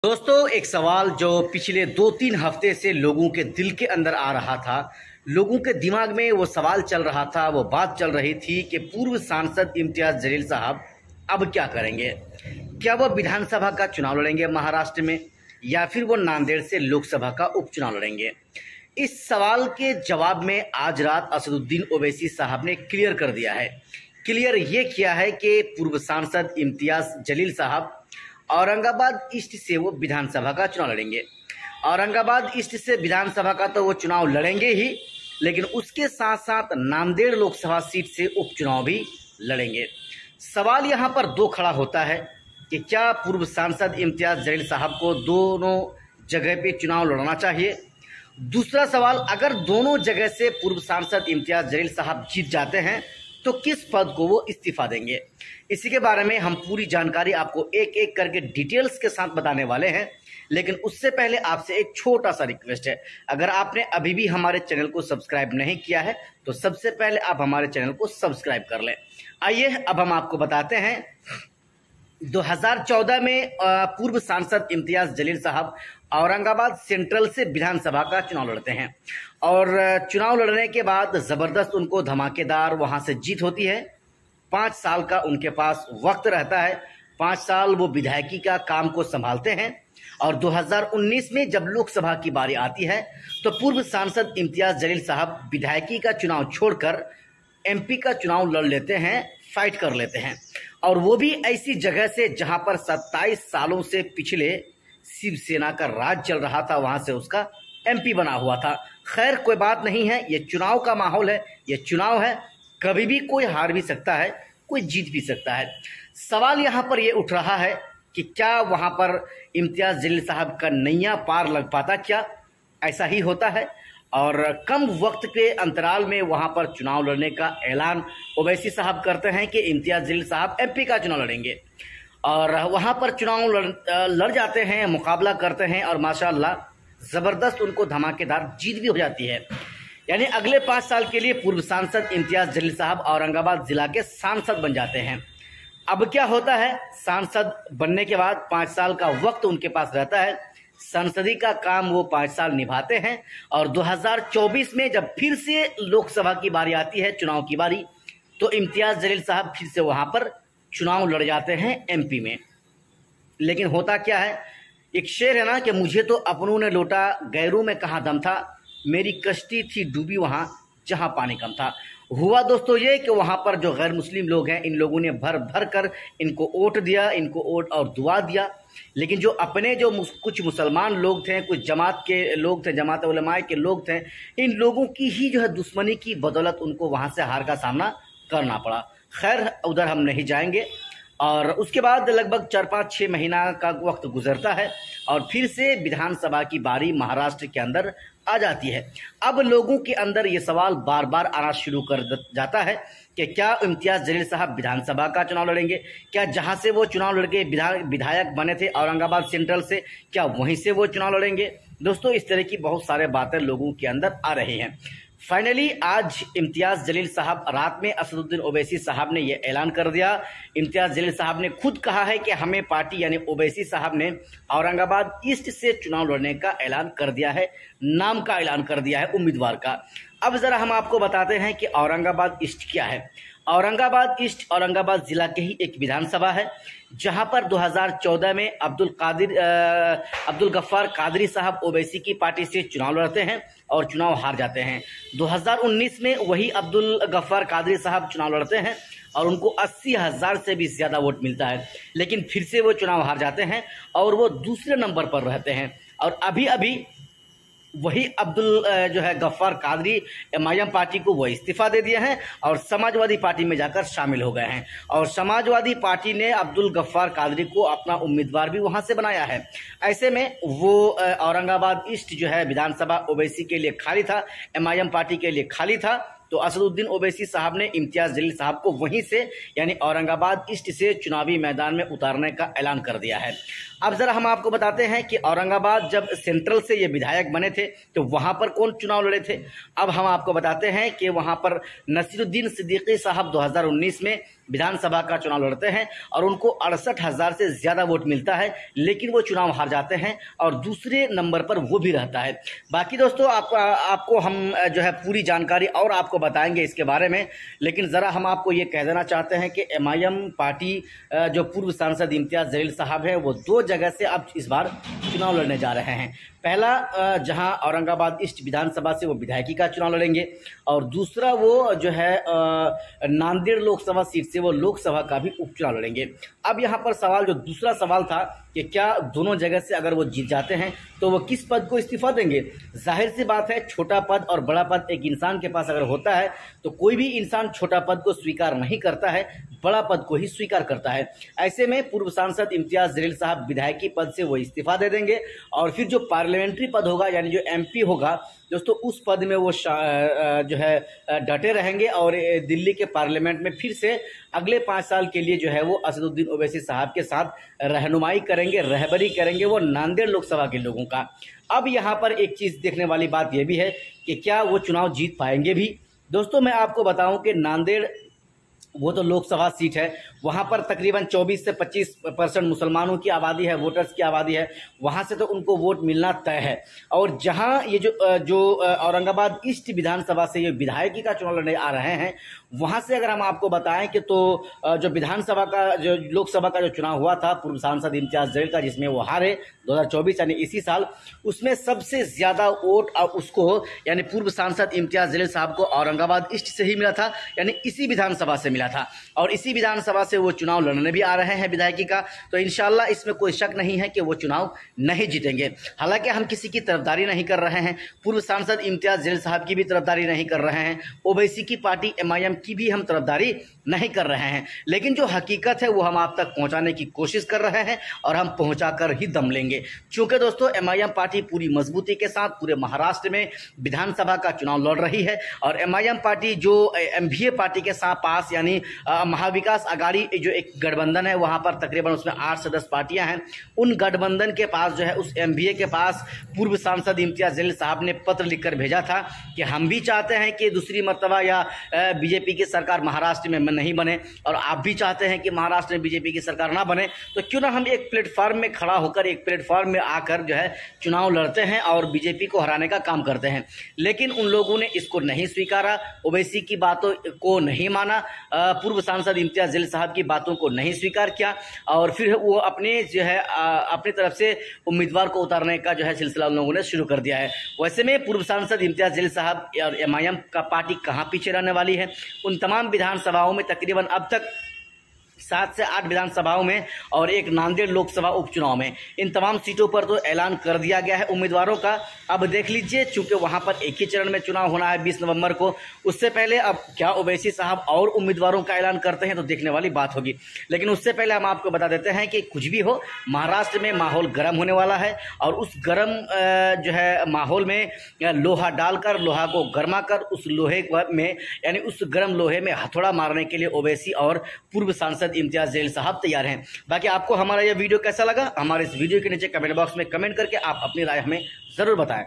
दोस्तों, एक सवाल जो पिछले 2-3 हफ्ते से लोगों के दिल के अंदर आ रहा था, लोगों के दिमाग में वो सवाल चल रहा था, वो बात चल रही थी कि पूर्व सांसद इम्तियाज जलील साहब अब क्या करेंगे। क्या वो विधानसभा का चुनाव लड़ेंगे महाराष्ट्र में, या फिर वो नांदेड़ से लोकसभा का उपचुनाव लड़ेंगे। इस सवाल के जवाब में आज रात असदुद्दीन ओवैसी साहब ने क्लियर कर दिया है। क्लियर ये किया है कि पूर्व सांसद इम्तियाज जलील साहब औरंगाबाद ईस्ट से वो विधानसभा का चुनाव लड़ेंगे। औरंगाबाद ईस्ट से विधानसभा का तो वो चुनाव लड़ेंगे ही, लेकिन उसके साथ साथ नांदेड़ लोकसभा सीट से उपचुनाव भी लड़ेंगे। सवाल यहाँ पर दो खड़ा होता है कि क्या पूर्व सांसद इम्तियाज जलील साहब को दोनों जगह पे चुनाव लड़ना चाहिए। दूसरा सवाल, अगर दोनों जगह से पूर्व सांसद इम्तियाज जलील साहब जीत जाते हैं तो किस पद को वो इस्तीफा देंगे। इसी के बारे में हम पूरी जानकारी आपको एक एक करके डिटेल्स के साथ बताने वाले हैं। लेकिन उससे पहले आपसे एक छोटा सा रिक्वेस्ट है, अगर आपने अभी भी हमारे चैनल को सब्सक्राइब नहीं किया है तो सबसे पहले आप हमारे चैनल को सब्सक्राइब कर लें। आइए अब हम आपको बताते हैं 2014 में पूर्व सांसद इम्तियाज जलील साहब औरंगाबाद सेंट्रल से विधानसभा का चुनाव लड़ते हैं और चुनाव लड़ने के बाद जबरदस्त उनको धमाकेदार वहां से जीत होती है। 5 साल का उनके पास वक्त रहता है, 5 साल वो विधायकी का काम को संभालते हैं और 2019 में जब लोकसभा की बारी आती है तो पूर्व सांसद इम्तियाज जलील साहब विधायकी का चुनाव छोड़कर एमपी का चुनाव लड़ लेते हैं, फाइट कर लेते हैं। और वो भी ऐसी जगह से जहां पर 27 सालों से पिछले शिवसेना का राज चल रहा था, वहां से उसका एमपी बना हुआ था। खैर कोई बात नहीं है, ये चुनाव का माहौल है, ये चुनाव है, कभी भी कोई हार भी सकता है, कोई जीत भी सकता है। सवाल यहाँ पर ये उठ रहा है कि क्या वहां पर इम्तियाज जलील साहब का नैया पार लग पाता, क्या ऐसा ही होता है। और कम वक्त के अंतराल में वहां पर चुनाव लड़ने का ऐलान ओवैसी साहब करते हैं कि इम्तियाज जलील साहब एमपी का चुनाव लड़ेंगे और वहां पर चुनाव लड़ जाते हैं, मुकाबला करते हैं और माशाअल्लाह जबरदस्त उनको धमाकेदार जीत भी हो जाती है। यानी अगले 5 साल के लिए पूर्व सांसद इम्तियाज जलील साहब औरंगाबाद जिला के सांसद बन जाते हैं। अब क्या होता है, सांसद बनने के बाद 5 साल का वक्त उनके पास रहता है, संसदीय का काम वो 5 साल निभाते हैं और 2024 में जब फिर से लोकसभा की बारी आती है, चुनाव की बारी, तो इम्तियाज जलील साहब फिर से वहां पर चुनाव लड़ जाते हैं एमपी में। लेकिन होता क्या है, एक शेर है ना कि मुझे तो अपनों ने लौटा, गैरों में कहाँ दम था, मेरी कश्ती थी डूबी वहां जहां पानी कम था। हुआ दोस्तों ये कि वहां पर जो गैर मुस्लिम लोग हैं, इन लोगों ने भर भर कर इनको वोट दिया, इनको वोट और दुआ दिया। लेकिन जो अपने जो कुछ मुसलमान लोग थे, कुछ जमात के लोग थे, जमात उलमाए के लोग थे, इन लोगों की ही जो है दुश्मनी की बदौलत उनको वहां से हार का सामना करना पड़ा। खैर उधर हम नहीं जाएंगे। और उसके बाद लगभग 4-5-6 महीना का वक्त गुजरता है और फिर से विधानसभा की बारी महाराष्ट्र के अंदर आ जाती है। अब लोगों के अंदर ये सवाल बार बार आना शुरू कर जाता है कि क्या इम्तियाज जलील साहब विधानसभा का चुनाव लड़ेंगे, क्या जहां से वो चुनाव लड़के विधायक बने थे औरंगाबाद सेंट्रल से, क्या वहीं से वो चुनाव लड़ेंगे। दोस्तों, इस तरह की बहुत सारे बातें लोगों के अंदर आ रही हैं। फाइनली आज इम्तियाज जलील साहब, रात में असदुद्दीन ओवैसी साहब ने यह ऐलान कर दिया। इम्तियाज जलील साहब ने खुद कहा है कि हमें पार्टी यानी ओवैसी साहब ने औरंगाबाद ईस्ट से चुनाव लड़ने का ऐलान कर दिया है, नाम का ऐलान कर दिया है उम्मीदवार का। अब जरा हम आपको बताते हैं कि औरंगाबाद ईस्ट क्या है। औरंगाबाद ईस्ट औरंगाबाद जिला के ही एक विधानसभा है, जहां पर 2014 में अब्दुल गफ्फार कादरी साहब ओवैसी की पार्टी से चुनाव लड़ते हैं और चुनाव हार जाते हैं। 2019 में वही अब्दुल गफ्फार कादरी साहब चुनाव लड़ते हैं और उनको 80,000 से भी ज्यादा वोट मिलता है, लेकिन फिर से वो चुनाव हार जाते हैं और वो दूसरे नंबर पर रहते हैं। और अभी अभी वही अब्दुल जो है गफ्फार कादरी एमआईएम पार्टी को वो इस्तीफा दे दिए हैं और समाजवादी पार्टी में जाकर शामिल हो गए हैं। और समाजवादी पार्टी ने अब्दुल गफ्फार कादरी को अपना उम्मीदवार भी वहां से बनाया है। ऐसे में वो औरंगाबाद ईस्ट जो है विधानसभा ओवैसी के लिए खाली था, एमआईएम पार्टी के लिए खाली था, तो असदुद्दीन ओवैसी साहब ने इम्तियाज जलील साहब को वहीं से यानी औरंगाबाद ईस्ट से चुनावी मैदान में उतारने का ऐलान कर दिया है। अब जरा हम आपको बताते हैं कि औरंगाबाद जब सेंट्रल से ये विधायक बने थे तो वहां पर कौन चुनाव लड़े थे। अब हम आपको बताते हैं कि वहां पर नसीरुद्दीन सिद्दीकी साहब 2019 में विधानसभा का चुनाव लड़ते हैं और उनको 68,000 से ज़्यादा वोट मिलता है, लेकिन वो चुनाव हार जाते हैं और दूसरे नंबर पर वो भी रहता है। बाकी दोस्तों आपको हम जो है पूरी जानकारी और आपको बताएंगे इसके बारे में, लेकिन ज़रा हम आपको ये कह देना चाहते हैं कि MIM पार्टी जो पूर्व सांसद इम्तियाज़ जलील साहब हैं वो 2 जगह से अब इस बार चुनाव लड़ने जा रहे हैं। पहला जहां औरंगाबाद ईस्ट विधानसभा से वो विधायकी का चुनाव लड़ेंगे और दूसरा वो जो है नांदेड़ लोकसभा सीट से वो लोकसभा का भी उपचुनाव लड़ेंगे। अब यहाँ पर सवाल, जो दूसरा सवाल था कि क्या दोनों जगह से अगर वो जीत जाते हैं तो वो किस पद को इस्तीफा देंगे। जाहिर सी बात है, छोटा पद और बड़ा पद एक इंसान के पास अगर होता है तो कोई भी इंसान छोटा पद को स्वीकार नहीं करता है, बड़ा पद को ही स्वीकार करता है। ऐसे में पूर्व सांसद इम्तियाज़ जलील साहब विधायकी पद से वो इस्तीफा दे देंगे और फिर जो पार्लियामेंट्री पद होगा यानी जो MP होगा दोस्तों, उस पद में वो जो है डटे रहेंगे और दिल्ली के पार्लियामेंट में फिर से अगले 5 साल के लिए जो है वो असदुद्दीन ओवैसी साहब के साथ रहनुमाई करेंगे, रहबरी करेंगे वो नांदेड़ लोकसभा के लोगों का। अब यहाँ पर एक चीज़ देखने वाली बात यह भी है कि क्या वो चुनाव जीत पाएंगे भी। दोस्तों मैं आपको बताऊं कि नांदेड़ वो तो लोकसभा सीट है, वहाँ पर तकरीबन 24 से 25% मुसलमानों की आबादी है, वोटर्स की आबादी है, वहाँ से तो उनको वोट मिलना तय है। और जहाँ ये जो औरंगाबाद ईस्ट विधानसभा से ये विधायकी का चुनाव लड़ने आ रहे हैं, वहाँ से अगर हम आपको बताएं कि तो जो विधानसभा का जो लोकसभा का जो चुनाव हुआ था पूर्व सांसद इम्तियाज़ जलील का, जिसमें वो हारे 2024 यानी इसी साल, उसमें सबसे ज़्यादा वोट उसको यानी पूर्व सांसद इम्तियाज़ जलील साहब को औरंगाबाद ईस्ट से ही मिला था, यानी इसी विधानसभा से मिला था और इसी विधानसभा से वो चुनाव लड़ने भी आ रहे हैं विधायकी का। तो इंशाल्लाह इसमें कोई शक नहीं है कि वो चुनाव नहीं जीतेंगे। हालांकि हम किसी की तरफदारी नहीं कर रहे हैं, पूर्व सांसद इम्तियाज़ जलील साहब की भी तरफदारी नहीं कर रहे हैं, ओवैसी की पार्टी MIM की भी हम तरफदारी नहीं कर रहे हैं, लेकिन जो हकीकत है वो हम आप तक पहुंचाने की कोशिश कर रहे हैं और हम पहुंचाकर ही दम लेंगे। क्योंकि दोस्तों MIM पार्टी पूरी मजबूती के साथ पूरे महाराष्ट्र में विधानसभा का चुनाव लड़ रही है और MIM पार्टी जो MVA पार्टी के साथ पास यानी महाविकास आघाड़ी जो एक गठबंधन है, वहां पर तकरीबन उसमें 8 से 10 पार्टियां हैं, उन गठबंधन के पास जो है उस MVA के पास पूर्व सांसद इम्तियाज़ जलील साहब ने पत्र लिखकर भेजा था कि हम भी चाहते हैं कि दूसरी मर्तबा या BJP की सरकार महाराष्ट्र में नहीं बने और आप भी चाहते हैं कि महाराष्ट्र में BJP की सरकार ना बने, तो क्यों ना हम एक प्लेटफॉर्म में खड़ा होकर, एक प्लेटफॉर्म में आकर जो है चुनाव लड़ते हैं और BJP को हराने का काम करते हैं। लेकिन उन लोगों ने इसको नहीं स्वीकारा, ओवैसी की बातों को नहीं माना, पूर्व सांसद इम्तियाज़ जलील साहब की बातों को नहीं स्वीकार किया और फिर वो अपने जो है अपनी तरफ से उम्मीदवार को उतारने का जो है सिलसिला उन लोगों ने शुरू कर दिया है। वैसे में पूर्व सांसद इम्तियाज़ जलील साहब और MIM का पार्टी कहाँ पीछे रहने वाली है। उन तमाम विधानसभाओं में तकरीबन अब तक 7 से 8 विधानसभाओं में और एक नांदेड़ लोकसभा उपचुनाव में, इन तमाम सीटों पर तो ऐलान कर दिया गया है उम्मीदवारों का। अब देख लीजिए, चूंकि वहां पर एक ही चरण में चुनाव होना है 20 नवंबर को, उससे पहले अब क्या ओवैसी साहब और उम्मीदवारों का ऐलान करते हैं तो देखने वाली बात होगी। लेकिन उससे पहले हम आपको बता देते हैं कि कुछ भी हो, महाराष्ट्र में माहौल गर्म होने वाला है और उस गर्म जो है माहौल में लोहा डालकर, लोहा को गर्मा कर उस लोहे में यानी उस गर्म लोहे में हथौड़ा मारने के लिए ओवैसी और पूर्व सांसद इम्तियाज़ जलील साहब तैयार हैं। बाकी आपको हमारा यह वीडियो कैसा लगा, हमारे इस वीडियो के नीचे कमेंट बॉक्स में कमेंट करके आप अपनी राय हमें जरूर बताएं।